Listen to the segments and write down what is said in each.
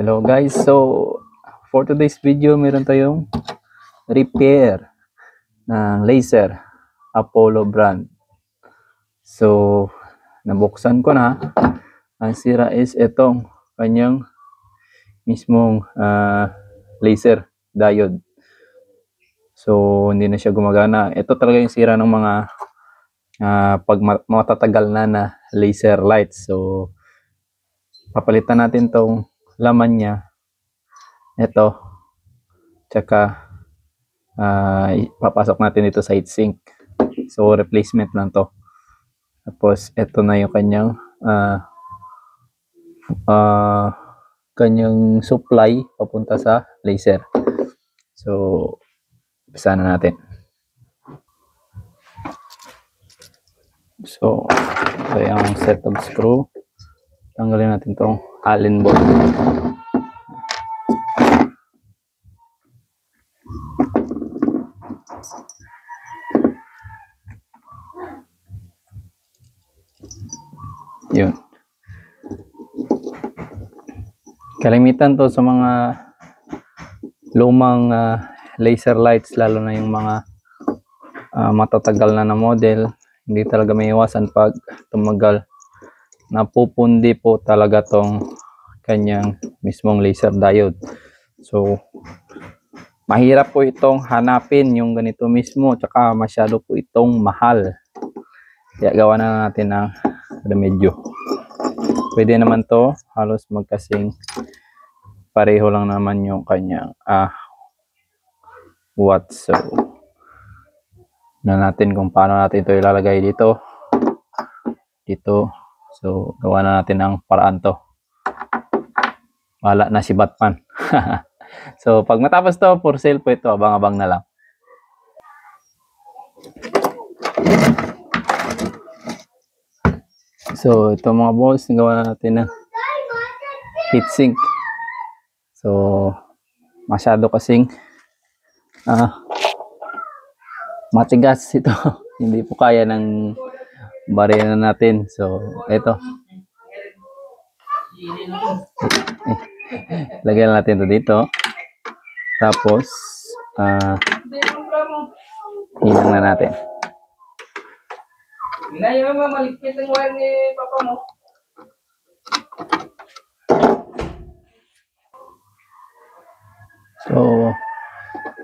Hello guys, so for today's video meron tayong repair ng laser Apollo brand. So nabuksan ko na. Ang sira is itong kanyang mismong laser diode. So hindi na siya gumagana. Ito talaga yung sira ng mga pag matatagal na laser lights. So papalitan natin tong laman niya, ito, tsaka papasok natin dito sa heatsink. So replacement lang to. Tapos ito na yung kanyang supply papunta sa laser. So umpisa na natin. So ito yung set of screw. Tanggalin natin tong Allen bolt. Yun. Kalimitan to sa mga lumang laser lights, lalo na yung mga matatagal na model. Hindi talaga may iwasan pag tumagal. Napupundi po talaga tong kanyang mismong laser diode. So mahirap po itong hanapin yung ganito mismo, tsaka masyado po itong mahal. Kaya gawa na natin ng remedyo. Pwede naman to, halos magkasing pareho lang naman yung kanyang watts. So na natin kung paano natin ito ilalagay dito. So gawa na natin ng paraan to. Wala na si Batman. So pag matapos to, for sale po ito, abang-abang na lang. So ito mga boss, gawa natin ng heatsink. So masyado kasing matigas ito. Hindi po kaya ng barena natin. So ito, lagyan natin ito dito. Tapos hinang na natin. Hindi mo maligpit ang wire ni Papa mo. So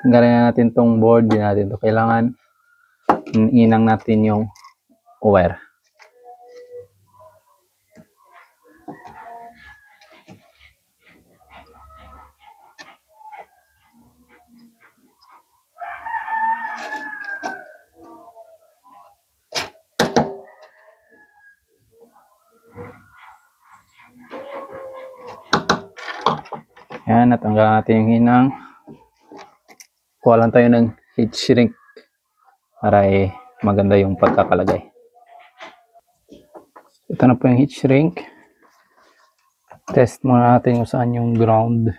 tanggalin na natin tong board. Di natin to kailangan. Hinang natin yung wire. Yan, natanggal natin yung hinang. Kuha lang tayo ng heat shrink para maganda yung pagkakalagay. Ito na po yung heat shrink. Test muna natin kung saan yung ground.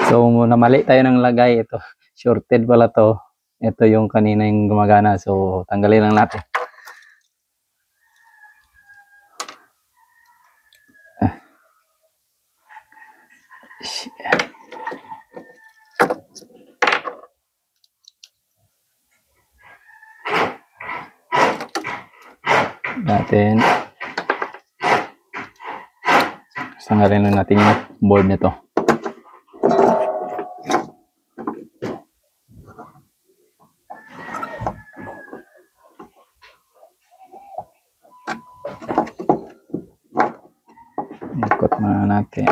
So namali tayo ng lagay. Ito shorted pala to. Ito yung kanina yung gumagana. So tanggalin lang natin. Natin. Tanggalin lang natin yung board nito. Ikot muna natin.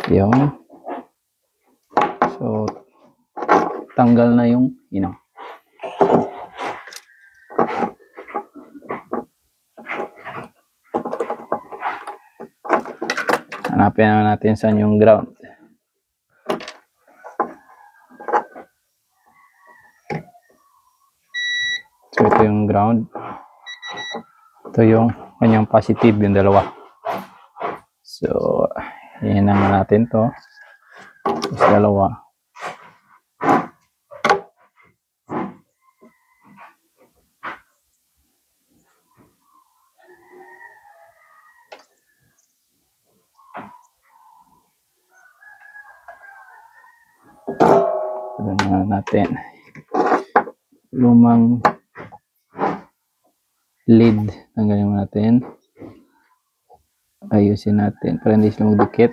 Yun. So tanggal na yung hinaw. Hanapin na natin saan yung ground. So ito yung ground. Ito yung kanyang positive, yung dalawa. So yan naman natin to. Tapos dalawa. Tignan natin. Lumang lead. Tanggalin natin. Ayusin natin para hindi sila magdikit.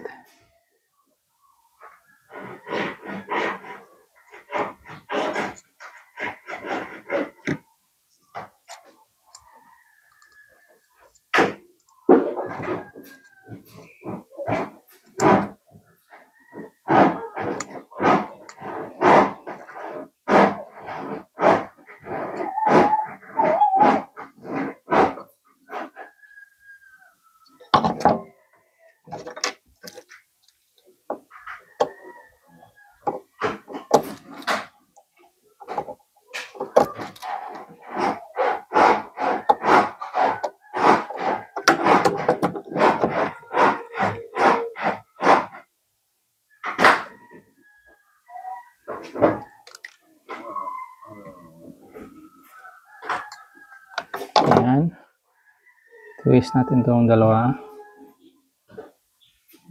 Ayan. Twist natin itong dalawa.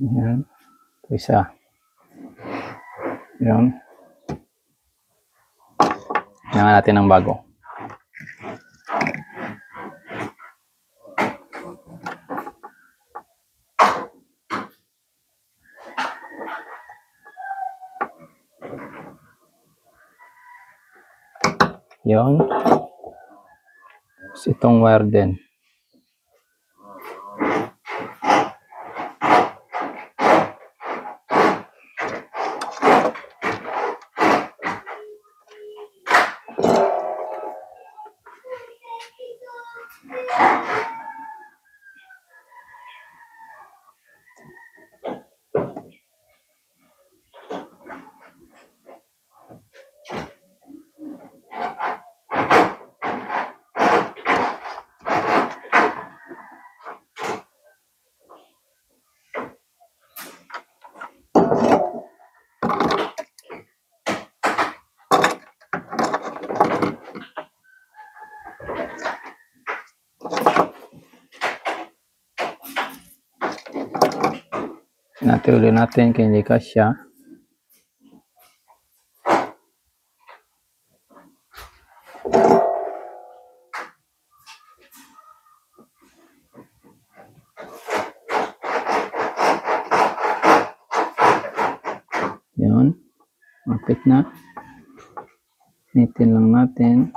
Ayan. Ito isa. Ayan. Ayan natin ang bago. Ayan. Tapos itong wire din. Natuloy natin kaya hindi kasya. Yun. Mapit na. Nitin lang natin.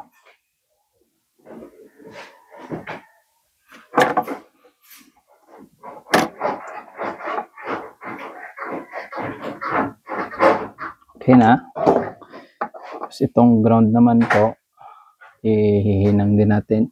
Okay na. Tapos itong ground naman po, ihihinang din natin.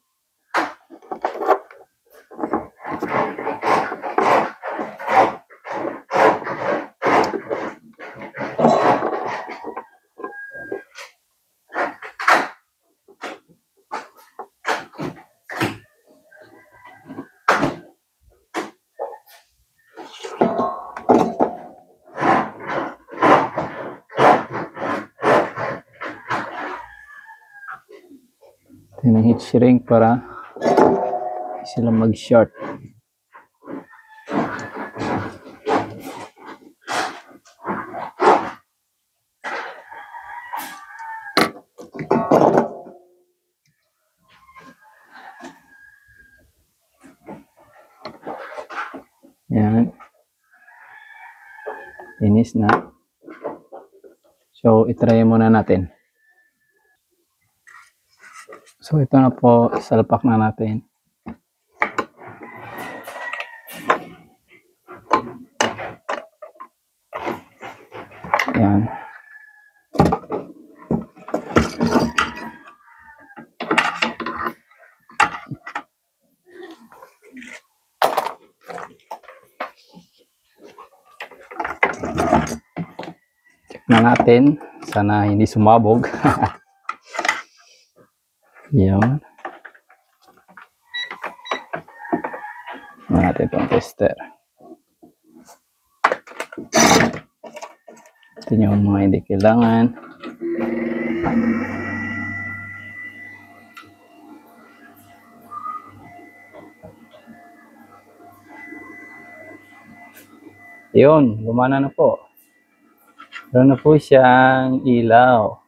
Ng heat shrink para sila mag-short. Yan. Inis na. So, itry muna natin. So, ito na po, salpak na natin. Ayan. na natin. Sana hindi sumabog. Yun. Natin itong tester. Ito yung mga hindi kailangan. Yun, gumana na po. Meron na po siyang ilaw.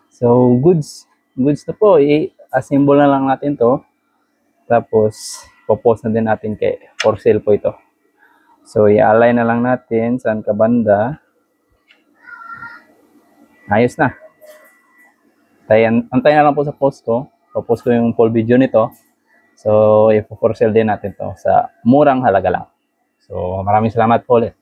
So, goods na po. I-assemble na lang natin to. Tapos, popost na din natin kay for sale po ito. So, i-align na lang natin saan ka banda. Ayos na. Antayin na lang po sa post ko. Popost ko yung full video nito. So, i-for sale din natin to sa murang halaga lang. So, maraming salamat po ulit.